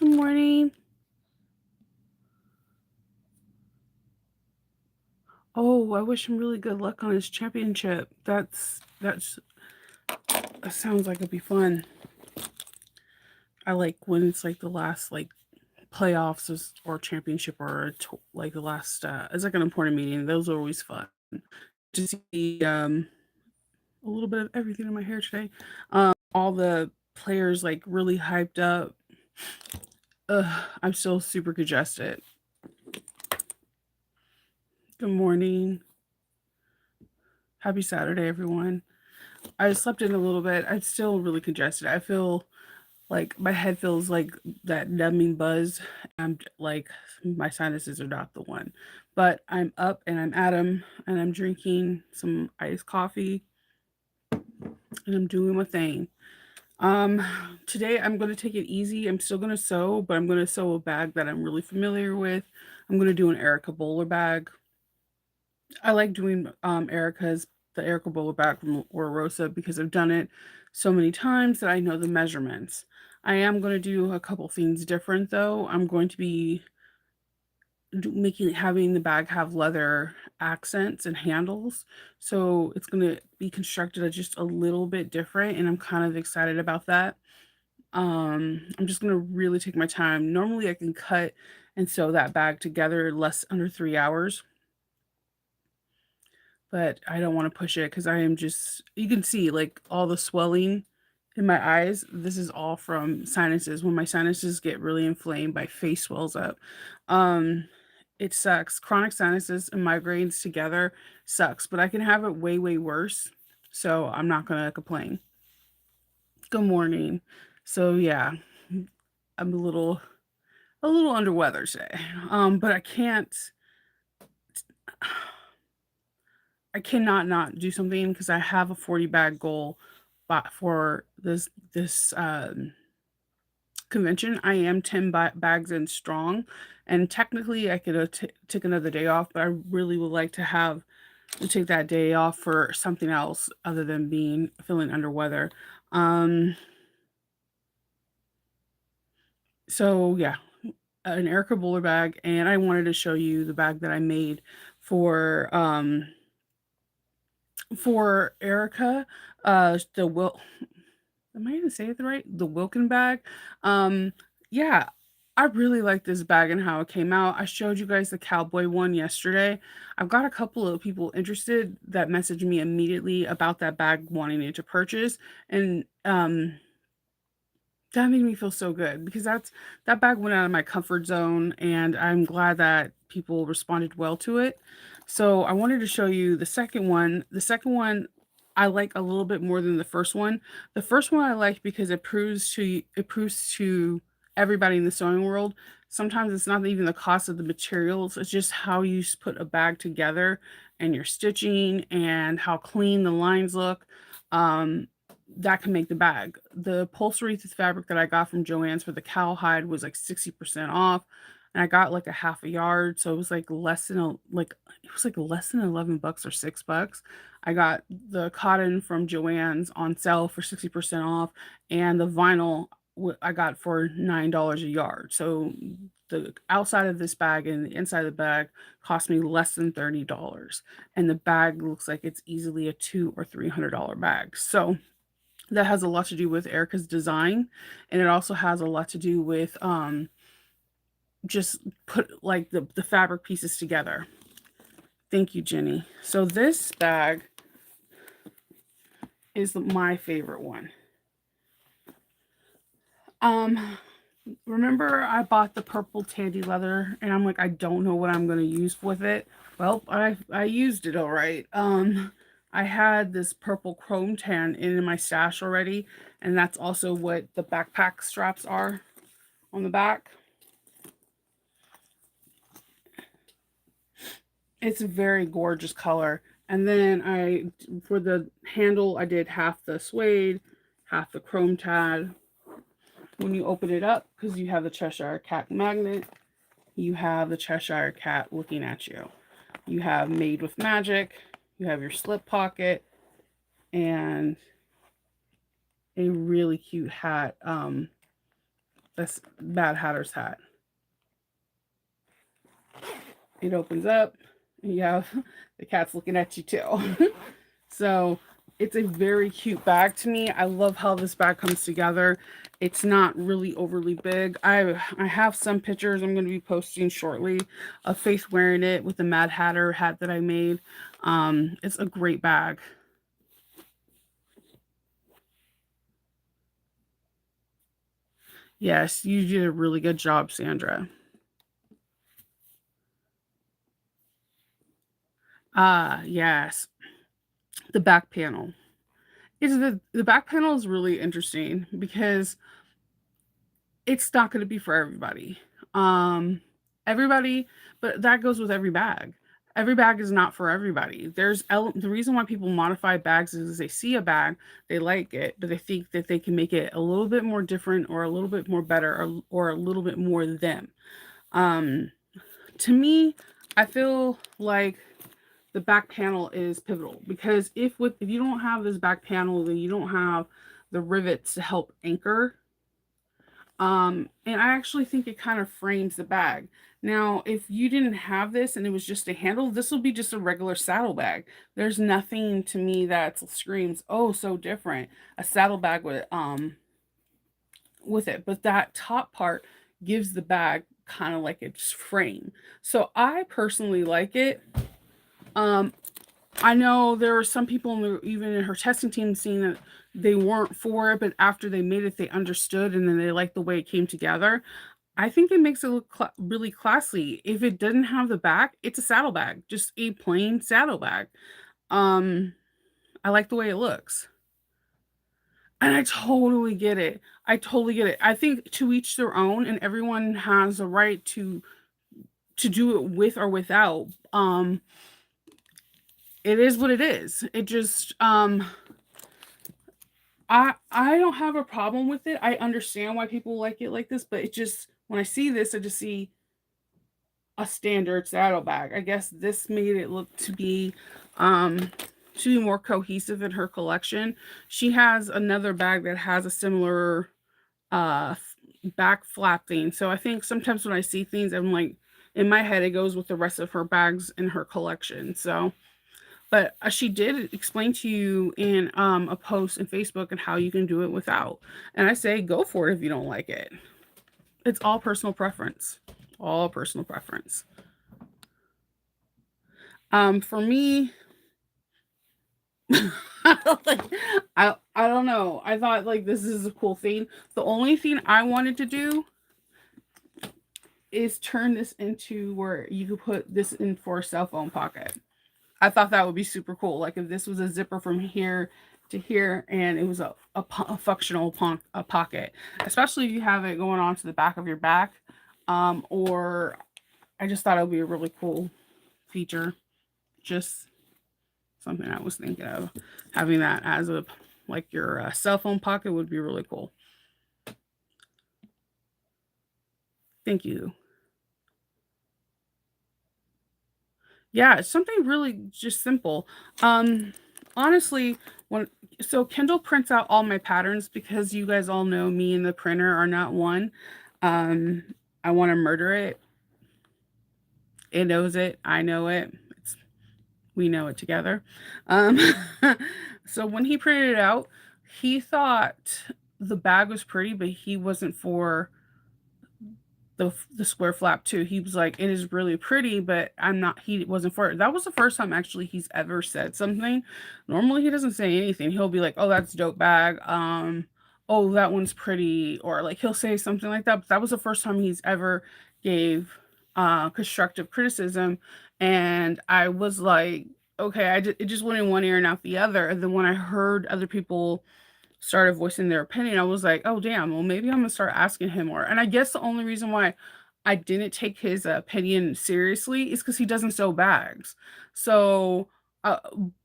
Good morning. Oh, I wish him really good luck on his championship. That sounds like it'd be fun. I like when it's like the last like playoffs or championship or like the last it's like an important meeting. Those are always fun to see. A little bit of everything in my hair today. All the players like really hyped up. I'm still super congested. Good morning. Happy Saturday, everyone. I slept in a little bit. I'm still really congested. I feel like my head feels like that numbing buzz. I'm like my sinuses are not the one. But I'm up and I'm at 'em and I'm drinking some iced coffee and I'm doing my thing. Um Today I'm going to take it easy. I'm still going to sew, but I'm going to sew a bag that I'm really familiar with. I'm going to do an Erica Bowler bag. I like doing the Erica Bowler bag from Rosa because I've done it so many times that I know the measurements. I am going to do a couple things different though. I'm going to be making having the bag have leather accents and handles. So it's going to be constructed just a little bit different and I'm kind of excited about that. I'm just going to really take my time. Normally I can cut and sew that bag together in less under 3 hours, but I don't want to push it because I am just, you can see like all the swelling in my eyes. This is all from sinuses. When my sinuses get really inflamed, my face swells up. Um, it sucks. Chronic sinuses and migraines together sucks, but I can have it way, way worse. So I'm not going to complain. Good morning. So yeah, I'm a little under weather today. But I cannot not do something because I have a 40 bag goal but for this convention. I am 10 bags in strong, and technically I could take another day off, but I really would like to have to take that day off for something else other than being feeling under weather. Um, so yeah, an Erica Bowler bag, and I wanted to show you the bag that I made for Erica. The will Am I gonna say it right? The Wilkin bag. Um, yeah, I really like this bag and how it came out. I showed you guys the cowboy one yesterday. I've got a couple of people interested that messaged me immediately about that bag wanting it to purchase. And that made me feel so good because that bag went out of my comfort zone and I'm glad that people responded well to it. So I wanted to show you the second one. The second one I like a little bit more than the first one. The first one I like because it proves to everybody in the sewing world. Sometimes it's not even the cost of the materials, it's just how you put a bag together and your stitching and how clean the lines look. Um, that can make the bag. The upholstery fabric that I got from Joann's for the cowhide was like 60% off. And I got like a half a yard. So it was like it was like less than 11 bucks or $6. I got the cotton from Joann's on sale for 60% off. And the vinyl I got for $9 a yard. So the outside of this bag and the inside of the bag cost me less than $30. And the bag looks like it's easily a $200 or $300 bag. So that has a lot to do with Erica's design, and it also has a lot to do with just put like the fabric pieces together. Thank you, Jenny. So this bag is my favorite one. Um, Remember I bought the purple tandy leather, and I'm like, I don't know what I'm gonna use with it. Well, I used it all right. I had this purple chrome tan in my stash already, and that's also what the backpack straps are on the back. It's a very gorgeous color. And then for the handle, I did half the suede, half the chrome tad. When you open it up, because you have the Cheshire Cat magnet, you have the Cheshire Cat looking at you. You have Made with Magic, you have your slip pocket, and a really cute hat this Mad Hatter's hat. It opens up, and you have the cat's looking at you too. So it's a very cute bag to me. I love how this bag comes together. It's not really overly big. I have some pictures I'm going to be posting shortly of Faith wearing it with the Mad Hatter hat that I made. It's a great bag. Yes, you did a really good job, Sandra. Ah, yes. The back panel. Is the back panel is really interesting because it's not going to be for everybody. Everybody, but that goes with every bag. Every bag is not for everybody. The reason why people modify bags is they see a bag, they like it, but they think that they can make it a little bit more different or a little bit more better or a little bit more them. Um, to me, I feel like the back panel is pivotal because if you don't have this back panel, then you don't have the rivets to help anchor. And I actually think it kind of frames the bag. Now, if you didn't have this and it was just a handle, this will be just a regular saddle bag. There's nothing to me that screams, "Oh, so different." A saddle bag with it, but that top part gives the bag kind of like its frame. So I personally like it. Um, I know there were some people even in her testing team seeing that they weren't for it, but after they made it, they understood and then they liked the way it came together. I think it makes it look really classy. If it didn't have the back, it's a saddle bag, just a plain saddle bag. Um, I like the way it looks. And I totally get it. I totally get it. I think to each their own, and everyone has a right to do it with or without. It is what it is. It just I don't have a problem with it. I understand why people like it like this, but it just when I see this, I just see a standard saddlebag. I guess this made it look um to be more cohesive in her collection. She has another bag that has a similar back flap thing. So I think sometimes when I see things, I'm like in my head it goes with the rest of her bags in her collection. So but she did explain to you in a post in Facebook and how you can do it without. And I say go for it if you don't like it. It's all personal preference. All personal preference. For me, like I don't know. I thought like this is a cool thing. The only thing I wanted to do is turn this into where you could put this in for a cell phone pocket. I thought that would be super cool. Like if this was a zipper from here to here and it was a functional a pocket, especially if you have it going on to the back of your back. Or I just thought it would be a really cool feature. Just something I was thinking of having that as a like your cell phone pocket would be really cool. Thank you. Yeah, it's something really just simple. Um, honestly, when so Kindle prints out all my patterns because you guys all know me and the printer are not one. Um, I want to murder it. It knows it. I know it. We know it together. Um, so when he printed it out, he thought the bag was pretty, but he wasn't for the square flap too. He was like, "It is really pretty, but I'm not." He wasn't for it. That was the first time actually he's ever said something. Normally he doesn't say anything. He'll be like, "Oh, that's a dope bag." "Oh, that one's pretty," or like he'll say something like that. But that was the first time he's ever gave constructive criticism, and I was like, "Okay," it just went in one ear and out the other. And then when I heard other people started voicing their opinion, I was like, "Oh, damn, well, maybe I'm gonna start asking him more." And I guess the only reason why I didn't take his opinion seriously is because he doesn't sew bags. So, uh,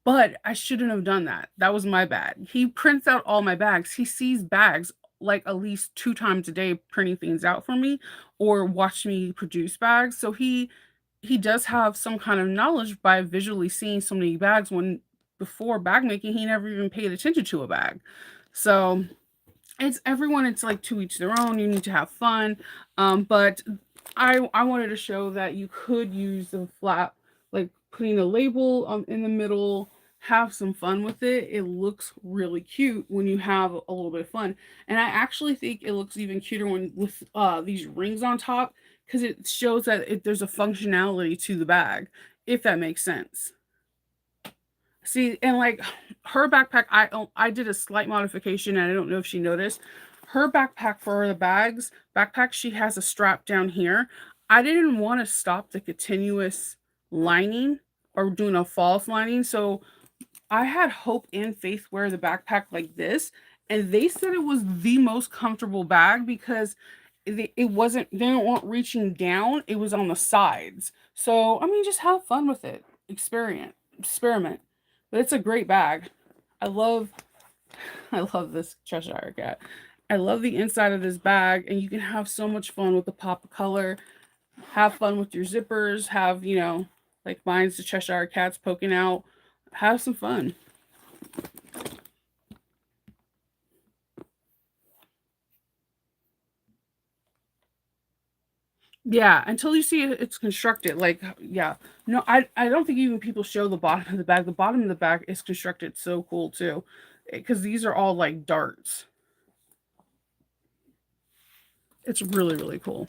but I shouldn't have done that. That was my bad. He prints out all my bags. He sees bags like at least 2 times a day printing things out for me or watch me produce bags. So he does have some kind of knowledge by visually seeing so many bags when before bag making he never even paid attention to a bag. So it's everyone, it's like to each their own. You need to have fun. But I wanted to show that you could use the flap, like putting a label in the middle, have some fun with it. It looks really cute when you have a little bit of fun. And I actually think it looks even cuter when with these rings on top, because it shows that there's a functionality to the bag, if that makes sense. See, and like her backpack, I did a slight modification, and I don't know if she noticed. Her backpack for the backpack, she has a strap down here. I didn't want to stop the continuous lining or doing a false lining, so I had Hope and Faith wear the backpack like this, and they said it was the most comfortable bag because it wasn't, they weren't reaching down, it was on the sides. So I mean, just have fun with it, experiment. But it's a great bag. I love I love this Cheshire cat. I love the inside of this bag, and you can have so much fun with the pop of color. Have fun with your zippers. Have, like mine's the Cheshire cats poking out. Have some fun. Yeah, until you see it's constructed. Like, yeah, no, I don't think even people show the bottom of the bag. The bottom of the bag is constructed so cool too, because these are all like darts. It's really really cool,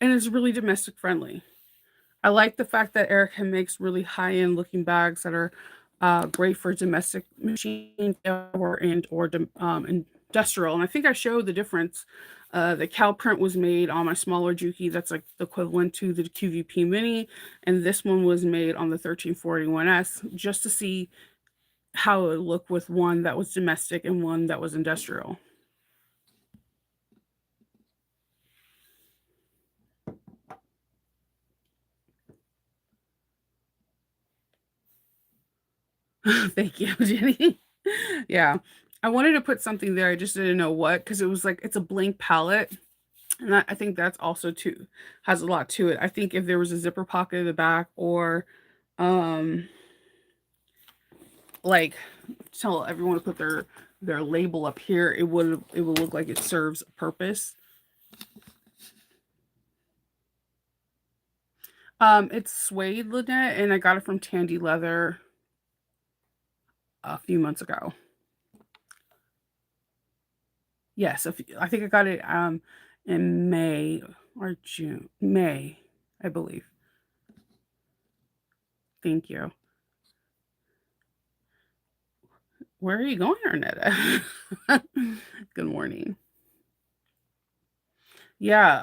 and it's really domestic friendly. I like the fact that Erica makes really high end looking bags that are great for domestic machine or industrial. And I think I showed the difference. The cow print was made on my smaller Juki, that's like the equivalent to the QVP Mini, and this one was made on the 1341S, just to see how it would look with one that was domestic and one that was industrial. Thank you, Jenny. Yeah. I wanted to put something there. I just didn't know what, because it was like it's a blank palette. And I think that's also too has a lot to it. I think if there was a zipper pocket in the back, or um like tell everyone to put their label up here, it would look like it serves a purpose. It's suede, Lynette, and I got it from Tandy Leather a few months ago. Yes, I think I got it in May or June. May, I believe. Thank you. Where are you going, Arnetta? Good morning. Yeah,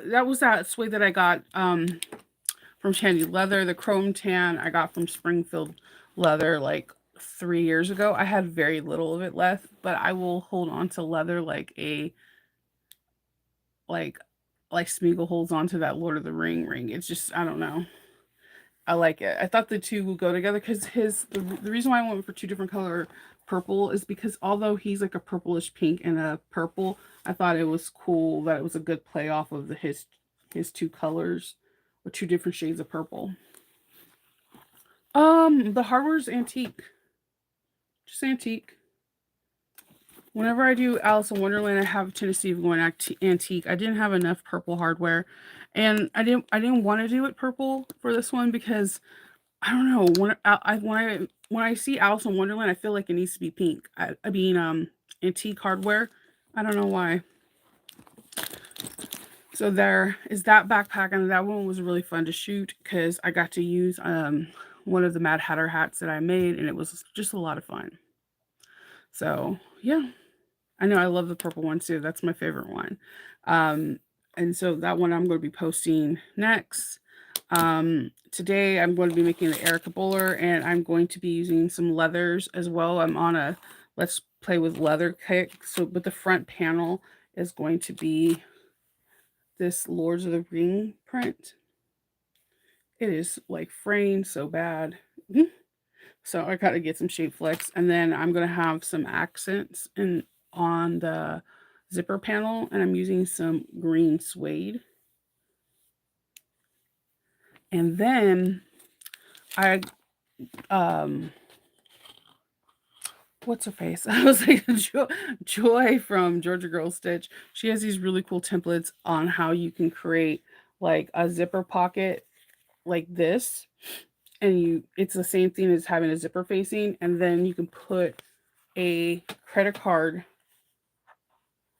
that was that suede that I got from Shandy Leather. The chrome tan I got from Springfield Leather like 3 years ago. I had very little of it left, but I will hold on to leather like like Smeagol holds on to that Lord of the ring. It's just, I don't know. I like it. I thought the two would go together because the reason why I went for two different color purple is because although he's like a purplish pink and a purple, I thought it was cool that it was a good play off of his two colors or two different shades of purple. The hardware's antique, just antique. Whenever I do Alice in Wonderland, I have a tendency of going antique. I didn't have enough purple hardware, and I didn't want to do it purple for this one because I don't know, when I see Alice in Wonderland, I feel like it needs to be pink. I mean, antique hardware. I don't know why. So there is that backpack, and that one was really fun to shoot because I got to use one of the Mad Hatter hats that I made, and it was just a lot of fun. So yeah, I know I love the purple one too. That's my favorite one. Um, and so that one I'm going to be posting next. Today I'm going to be making the Erica Bowler, and I'm going to be using some leathers as well. I'm on a let's play with leather kick. So, but the front panel is going to be this Lords of the Ring print. It is like fraying so bad. So I got to get some shape flex, and then I'm gonna have some accents in on the zipper panel, and I'm using some green suede. And then I um what's her face? I was like Joy from Georgia Girl Stitch. She has these really cool templates on how you can create like a zipper pocket like this, and you it's the same thing as having a zipper facing, and then you can put a credit card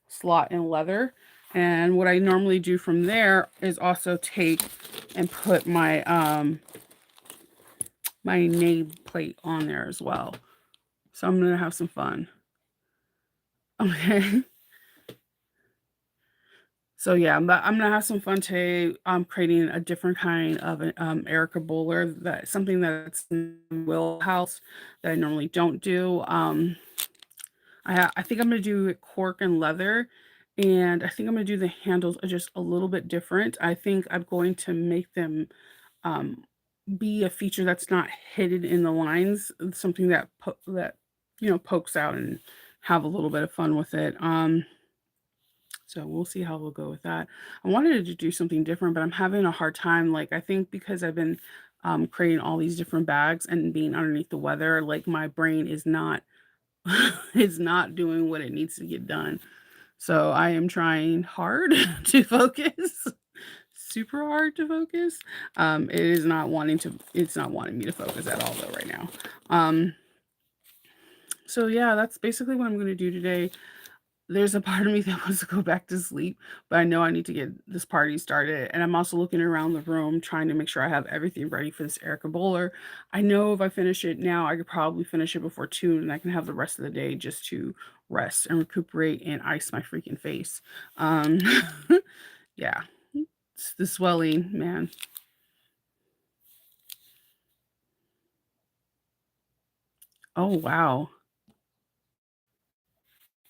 slot in leather. And what I normally do from there is also take and put my nameplate on there as well. So I'm gonna have some fun. Okay. So yeah, I'm gonna have some fun today. Creating a different kind of Erica Bowler, that something that's in the wheelhouse that I normally don't do. I think I'm gonna do cork and leather, and I think I'm gonna do the handles just a little bit different. I think I'm going to make them um, be a feature that's not hidden in the lines, something that pokes out, and have a little bit of fun with it. So we'll see how we'll go with that. I wanted to do something different, but I'm having a hard time. Like I think because I've been creating all these different bags and being underneath the weather, like my brain is not is not doing what it needs to get done. So I am trying hard to focus, super hard to focus. It's not wanting me to focus at all though right now. Um, so yeah, that's basically what I'm going to do today. There's a part of me that wants to go back to sleep, but I know I need to get this party started. And I'm also looking around the room trying to make sure I have everything ready for this Erica Bowler. I know if I finish it now, I could probably finish it before 2 and I can have the rest of the day just to rest and recuperate and ice my freaking face. Um, yeah, it's the swelling, man. Oh, wow.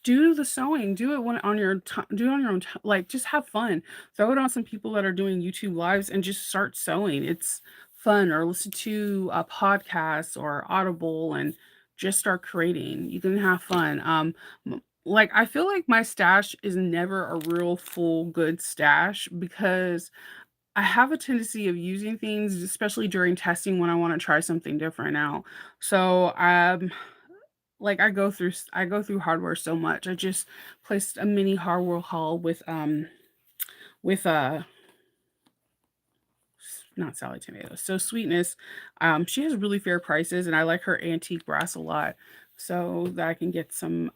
Do the sewing, do it when on your ti do it on your own ti like, just have fun. Throw it on some people that are doing YouTube lives and just start sewing. It's fun, or listen to a podcast or Audible and just start creating. You can have fun. Like, I feel like my stash is never a real full good stash because I have a tendency of using things, especially during testing when I wanna try something different out. So, like, I go through hardware so much. I just placed a mini hardware haul with, not Sally Tomatoes, So Sweetness. She has really fair prices, and I like her antique brass a lot, so that I can get some,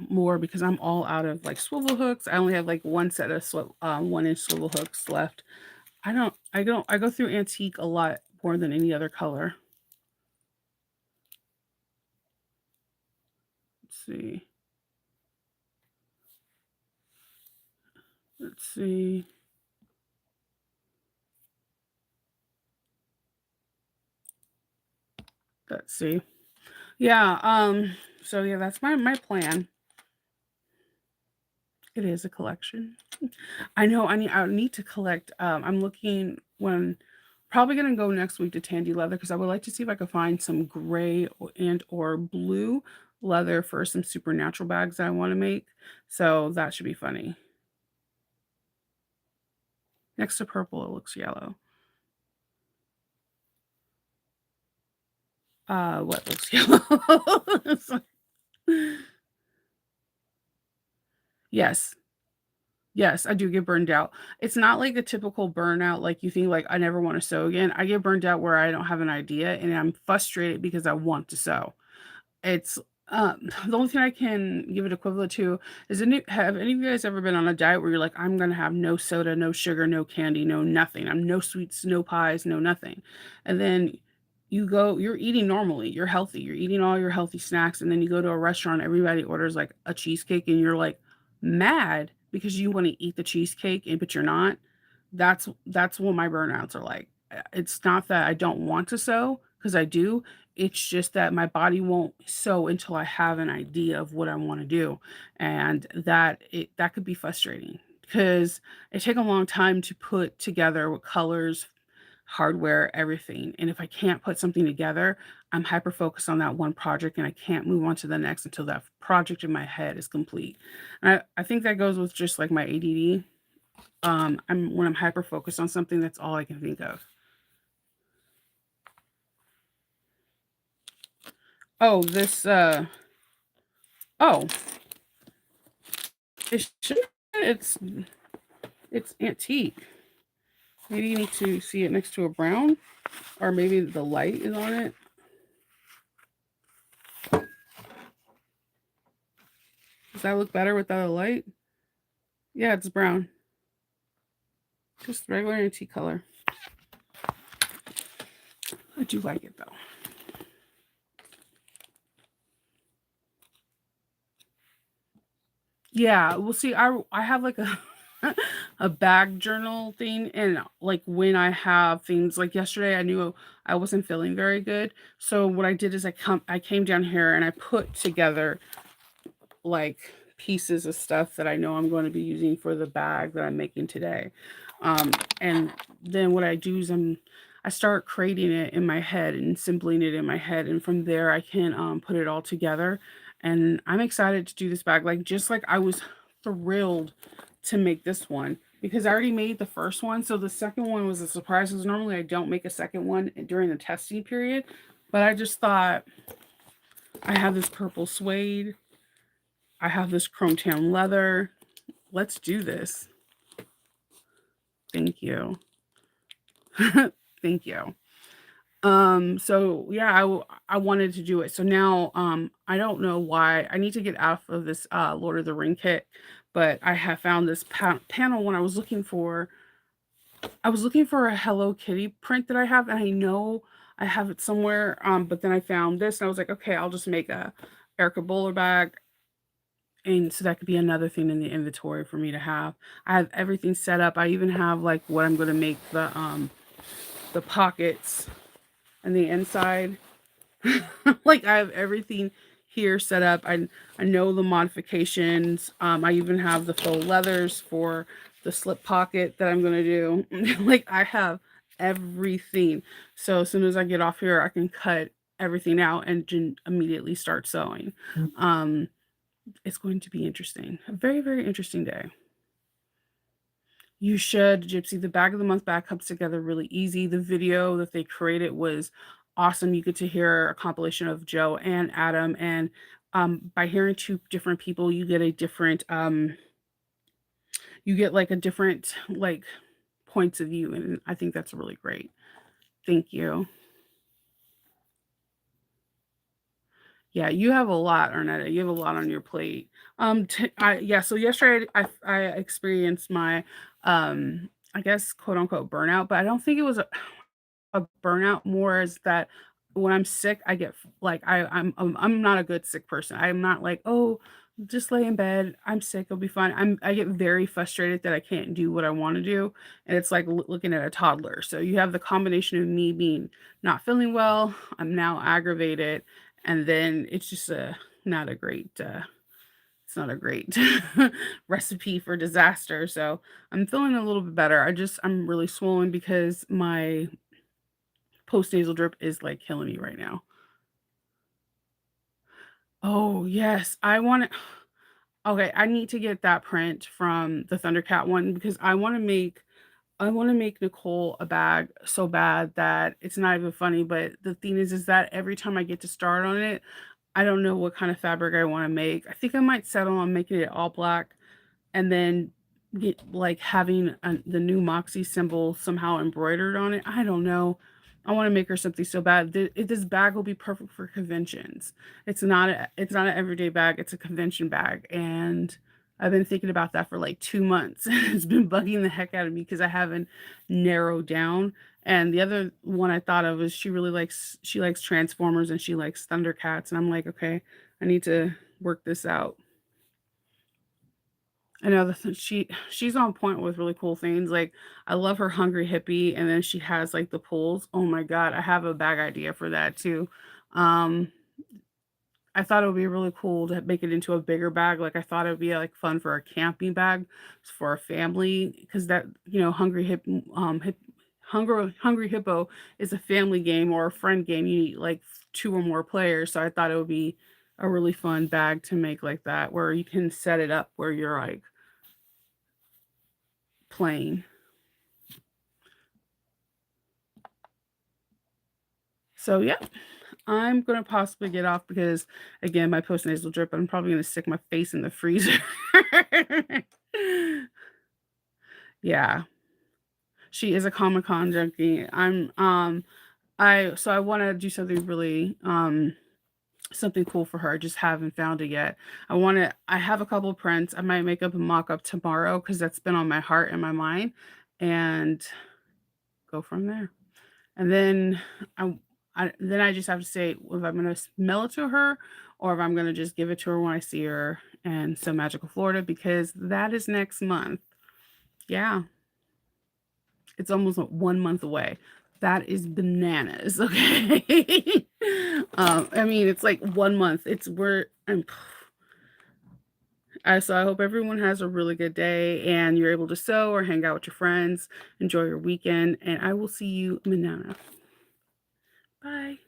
more because I'm all out of, like, swivel hooks. I only have, like, 1 set of 1-inch swivel hooks left. I go through antique a lot more than any other color. Let's see. Let's see. Let's see. Yeah, so yeah, that's my plan. It is a collection. I know I need to collect, I'm looking when probably gonna go next week to Tandy Leather because I would like to see if I could find some gray and or blue leather for some supernatural bags that I wanna make. So that should be funny. Next to purple, it looks yellow. What looks yellow? It's like Yes. Yes, I do get burned out. It's not like a typical burnout, like you think, like, "I never wanna sew again." I get burned out where I don't have an idea, and I'm frustrated because I want to sew. It's, the only thing I can give it equivalent to is have any of you guys ever been on a diet where you're like, "I'm gonna have no soda, no sugar, no candy, no nothing. I'm no sweets, no pies, no nothing." And then you're eating normally, you're healthy, you're eating all your healthy snacks, and then you go to a restaurant, everybody orders, like, a cheesecake, and you're, like, mad because you wanna eat the cheesecake, but you're not. That's what my burnouts are like. It's not that I don't want to sew, because I do. It's just that my body won't sew until I have an idea of what I wanna do, and that could be frustrating because it take a long time to put together with colors, hardware, everything, and if I can't put something together, I'm hyper focused on that one project, and I can't move on to the next until that project in my head is complete. And I think that goes with just, like, my ADD. When I'm hyper focused on something, that's all I can think of. Oh, this, Oh, it's it's antique. Maybe you need to see it next to a brown, or maybe the light is on it. Does that look better without a light? Yeah, it's brown. Just regular antique color. I do like it though. Yeah, well, see, I have like a a bag journal thing, and like when I have things like yesterday, I knew I wasn't feeling very good. So what I did is I came down here and I put together like pieces of stuff that I know I'm going to be using for the bag that I'm making today. And then what I do is I start creating it in my head and assembling it in my head, and from there I can put it all together. And I'm excited to do this bag. Like just like I was thrilled to make this one because I already made the first one, so the second one was a surprise. Because normally I don't make a second one during the testing period, but I just thought I have this purple suede, I have this chrome tan leather. Let's do this. Thank you. Thank you. So yeah, I wanted to do it. So now I don't know why I need to get out of this Lord of the Ring kit, but I have found this panel when I was looking for a Hello Kitty print that I have, and I know I have it somewhere. But then I found this and I was like, okay, I'll just make a Erica Bowler bag. And so that could be another thing in the inventory for me to have. I have everything set up. I even have like what I'm gonna make the pockets and the inside. Like I have everything here set up. I know the modifications. I even have the faux leathers for the slip pocket that I'm gonna do. Like I have everything. So as soon as I get off here, I can cut everything out and immediately start sewing. Um, it's going to be interesting. A very, very interesting day. You should, Gypsy. The bag of the month bag comes together really easy. The video that they created was awesome. You get to hear a compilation of Joe and Adam, and by hearing two different people, you get a different you get like a different like points of view, and I think that's really great. Thank you. Yeah, you have a lot, Arnetta. You have a lot on your plate. Yeah. So yesterday, I experienced my, I guess, quote unquote burnout, but I don't think it was a burnout. More as that when I'm sick, I get like I'm not a good sick person. I'm not like, oh, just lay in bed. I'm sick. It'll be fine. I get very frustrated that I can't do what I want to do, and it's like looking at a toddler. So you have the combination of me being not feeling well. I'm now aggravated, and then it's just a not a great. It's not a great recipe for disaster. So I'm feeling a little bit better. I'm really swollen because my post-nasal drip is, like, killing me right now. Oh, yes. Okay, I need to get that print from the Thundercat one because I wanna make Nicole a bag so bad that it's not even funny, but the thing is that every time I get to start on it, I don't know what kind of fabric I wanna make. I think I might settle on making it all black and then get like having the new Moxie symbol somehow embroidered on it. I don't know. I want to make her something so bad. This bag will be perfect for conventions. It's not an everyday bag. It's a convention bag, and I've been thinking about that for like 2 months. It's been bugging the heck out of me because I haven't narrowed down. And the other one I thought of is she likes Transformers and she likes Thundercats, and I'm like, okay, I need to work this out. I know she's on point with really cool things. Like I love her hungry hippie, and then she has like the pulls. Oh my god, I have a bag idea for that too. Um, I thought it would be really cool to make it into a bigger bag. Like I thought it would be like fun for a camping bag for a family because that hungry hippo is a family game or a friend game. You need like two or more players. So I thought it would be a really fun bag to make like that where you can set it up where you're like playing. So yeah, I'm gonna possibly get off because, again, my postnasal drip, I'm probably gonna stick my face in the freezer. Yeah, she is a Comic-Con junkie. I wanna do something really, something cool for her, just haven't found it yet. I have a couple prints. I might make up a mock-up tomorrow because 'cause that's been on my heart and my mind, and go from there. And then I just have to say if I'm gonna mail it to her or if I'm gonna just give it to her when I see her in some magical Florida because that is next month. Yeah, it's almost 1 month away. That is bananas, okay? I mean, it's like 1 month. It's we're so I hope everyone has a really good day and you're able to sew or hang out with your friends. Enjoy your weekend, and I will see you manana. Bye.